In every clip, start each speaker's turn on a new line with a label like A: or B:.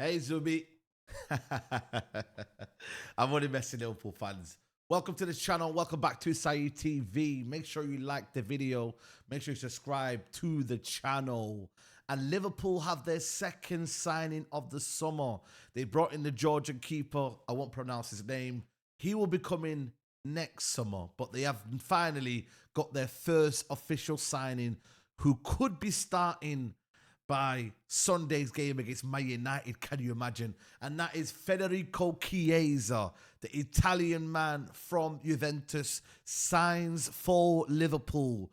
A: Hey Zubi. I'm only messing Liverpool fans. Welcome to the channel. Welcome back to Saeed TV. Make sure you like the video. Make sure you subscribe to the channel. And Liverpool have their second signing of the summer. They brought in the Georgian keeper. I won't pronounce his name. He will be coming next summer. But they have finally got their first official signing who could be starting by Sunday's game against Man United, can you imagine? And that is Federico Chiesa, the Italian man from Juventus, signs for Liverpool.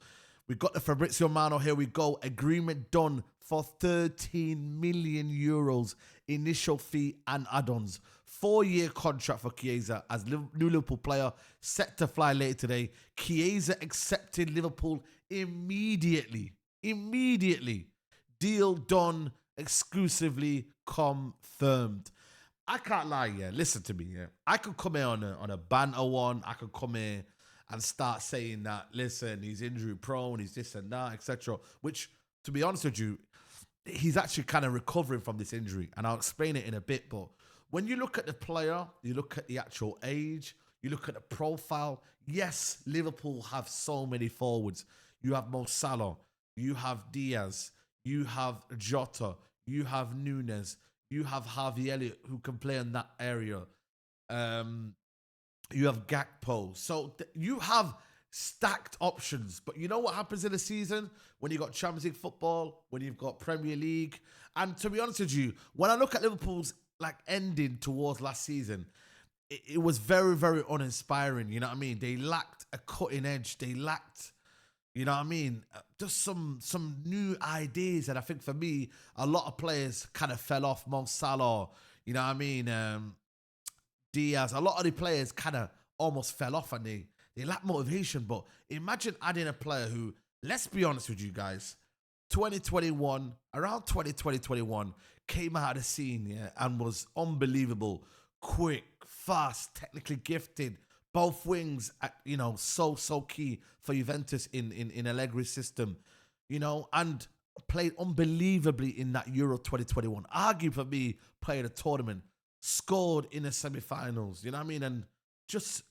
A: We've got the Fabrizio Romano, here we go. Agreement done for 13 million euros, initial fee and add-ons. 4-year contract for Chiesa as new Liverpool player, set to fly later today. Chiesa accepted Liverpool immediately. Deal done, exclusively confirmed. I can't lie, yeah. Listen to me, yeah. I could come here on a banter one. I could come here and start saying that, listen, he's injury prone, he's this and that, etc. Which, to be honest with you, he's actually kind of recovering from this injury, and I'll explain it in a bit. But when you look at the player, you look at the actual age, you look at the profile. Yes, Liverpool have so many forwards. You have Mo Salah, you have Diaz, you have Jota, you have Nunes, you have Harvey Elliott who can play in that area. You have Gakpo. So you have stacked options. But you know what happens in a season when you've got Champions League football, when you've got Premier League? And to be honest with you, when I look at Liverpool's ending towards last season, it was very, very uninspiring. You know what I mean? They lacked a cutting edge. They lacked, you know what I mean, just some new ideas. And I think for me, a lot of players kind of fell off. Mo Salah, you know what I mean, Diaz, a lot of the players kind of almost fell off, and they lack motivation. But imagine adding a player who, let's be honest with you guys, 2021, around 2021, came out of the scene, yeah, and was unbelievable, quick, fast, technically gifted. Both wings, you know, so key for Juventus in Allegri's system, you know, and played unbelievably in that Euro 2021. Arguably for me, played a tournament, scored in the semi-finals, you know what I mean, and just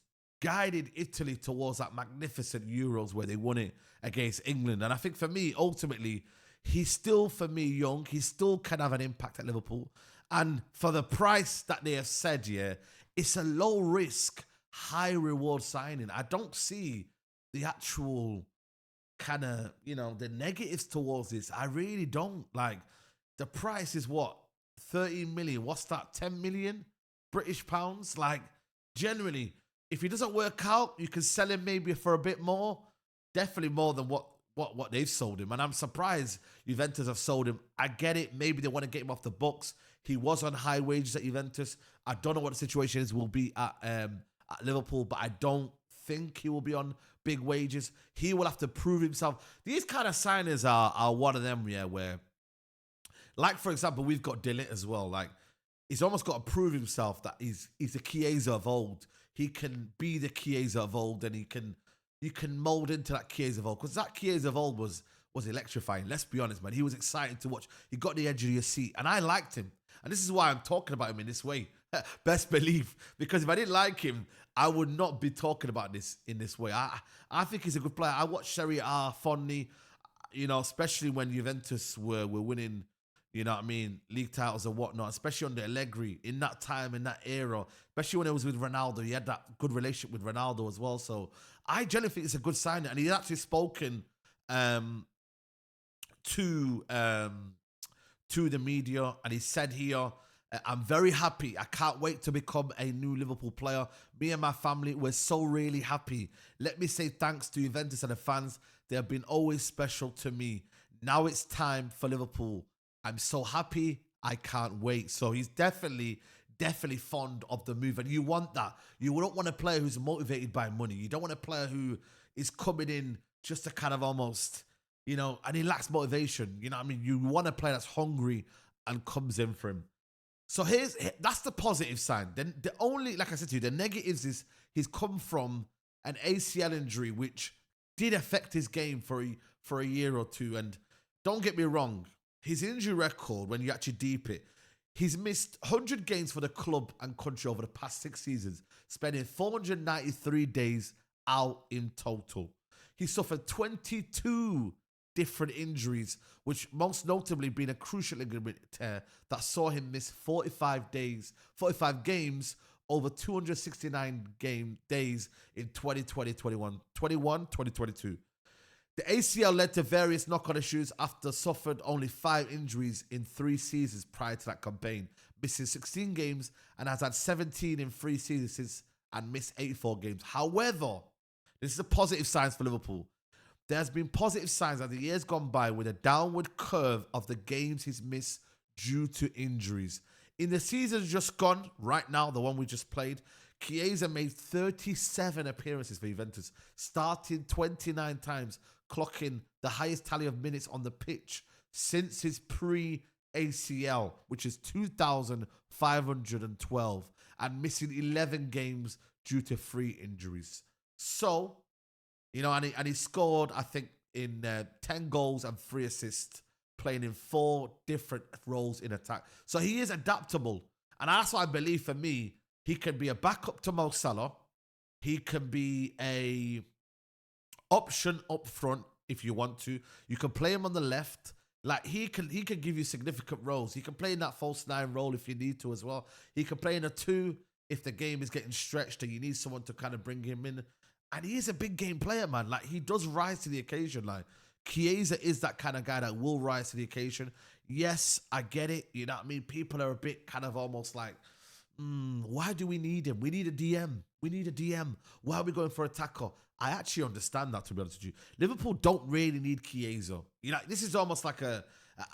A: guided Italy towards that magnificent Euros where they won it against England. And I think for me, ultimately, he's still, for me, young. He still can have an impact at Liverpool. And for the price that they have said, yeah, it's a low risk, high reward signing. I don't see the actual kind of, you know, the negatives towards this. I really don't. Like, the price is what? 13 million. What's that? 10 million British pounds? Like, generally, if he doesn't work out, you can sell him maybe for a bit more. Definitely more than what they've sold him. And I'm surprised Juventus have sold him. I get it. Maybe they want to get him off the books. He was on high wages at Juventus. I don't know what the situation will be at Liverpool, but I don't think he will be on big wages. He will have to prove himself. These kind of signings are one of them, yeah, where, like, for example, we've got Dillit as well. Like, he's almost got to prove himself that he's a Chiesa of old. He can be the Chiesa of old, and you can mold into that Chiesa of old. Because that Chiesa of old was electrifying. Let's be honest, man. He was exciting to watch. He got the edge of your seat, and I liked him. And this is why I'm talking about him in this way. Best believe. Because if I didn't like him, I would not be talking about this in this way. I think he's a good player. I watched Serie A fondly, you know, especially when Juventus were winning, you know what I mean, league titles and whatnot, especially under Allegri, in that time, in that era, especially when it was with Ronaldo. He had that good relationship with Ronaldo as well. So I generally think it's a good sign. And he's actually spoken to the media, and he said here, I'm very happy. I can't wait to become a new Liverpool player. Me and my family, we're so really happy. Let me say thanks to Juventus and the fans. They have been always special to me. Now it's time for Liverpool. I'm so happy. I can't wait. So he's definitely fond of the move. And you want that. You don't want a player who's motivated by money. You don't want a player who is coming in just to kind of almost, you know, and he lacks motivation. You know what I mean? You want a player that's hungry and comes in for him. So that's the positive side. Then the only, like I said to you, the negatives is he's come from an ACL injury, which did affect his game for a year or two. And don't get me wrong, his injury record, when you actually deep it, He's missed 100 games for the club and country over the past 6 seasons, spending 493 days out in total. He suffered 22 different injuries, which most notably being a crucial ligament tear that saw him miss 45 games over 269 days in 2020, 2022. The ACL led to various knock-on issues after suffered only 5 injuries in 3 seasons prior to that campaign, missing 16 games and has had 17 in 3 seasons and missed 84 games. However, this is a positive sign for Liverpool. There has been positive signs as the years gone by with a downward curve of the games he's missed due to injuries. In the season just gone, right now, the one we just played, Chiesa made 37 appearances for Juventus, starting 29 times, clocking the highest tally of minutes on the pitch since his pre-ACL, which is 2,512, and missing 11 games due to 3 injuries. So, and he scored, I think, in 10 goals and 3 assists, playing in 4 different roles in attack. So he is adaptable. And that's why I believe, for me, he can be a backup to Mo Salah. He can be a option up front if you want to. You can play him on the left. Like, he can give you significant roles. He can play in that false 9 role if you need to as well. He can play in a 2 if the game is getting stretched and you need someone to kind of bring him in. And he is a big game player, man. Like, he does rise to the occasion. Like, Chiesa is that kind of guy that will rise to the occasion. Yes, I get it. You know what I mean? People are a bit kind of almost like, why do we need him? We need a DM. We need a DM. Why are we going for a tackle? I actually understand that, to be honest with you. Liverpool don't really need Chiesa. This is almost like a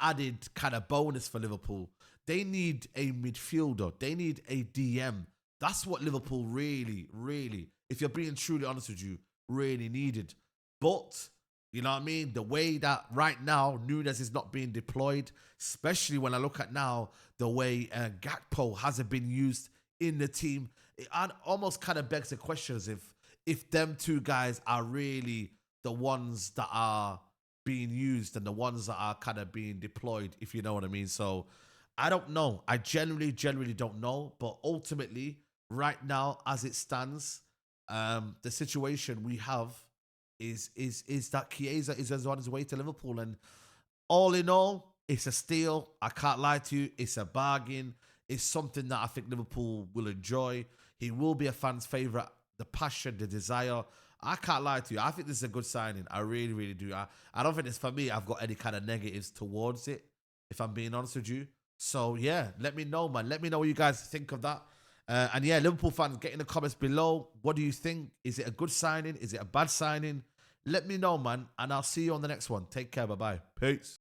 A: added kind of bonus for Liverpool. They need a midfielder. They need a DM. That's what Liverpool really, really, if you're being truly honest with you, really needed. But, you know what I mean? The way that right now Nunes is not being deployed, especially when I look at now the way Gakpo hasn't been used in the team, it almost kind of begs the question as if them 2 guys are really the ones that are being used and the ones that are kind of being deployed, if you know what I mean. So I don't know. I generally don't know. But ultimately, right now, as it stands, the situation we have is that Chiesa is on his way to Liverpool. And all in all, it's a steal. I can't lie to you. It's a bargain. It's something that I think Liverpool will enjoy. He will be a fan's favourite. The passion, the desire. I can't lie to you. I think this is a good signing. I really, really do. I don't think it's, for me, I've got any kind of negatives towards it, if I'm being honest with you. So, yeah, let me know, man. Let me know what you guys think of that. And, yeah, Liverpool fans, get in the comments below. What do you think? Is it a good signing? Is it a bad signing? Let me know, man. And I'll see you on the next one. Take care. Bye-bye. Peace.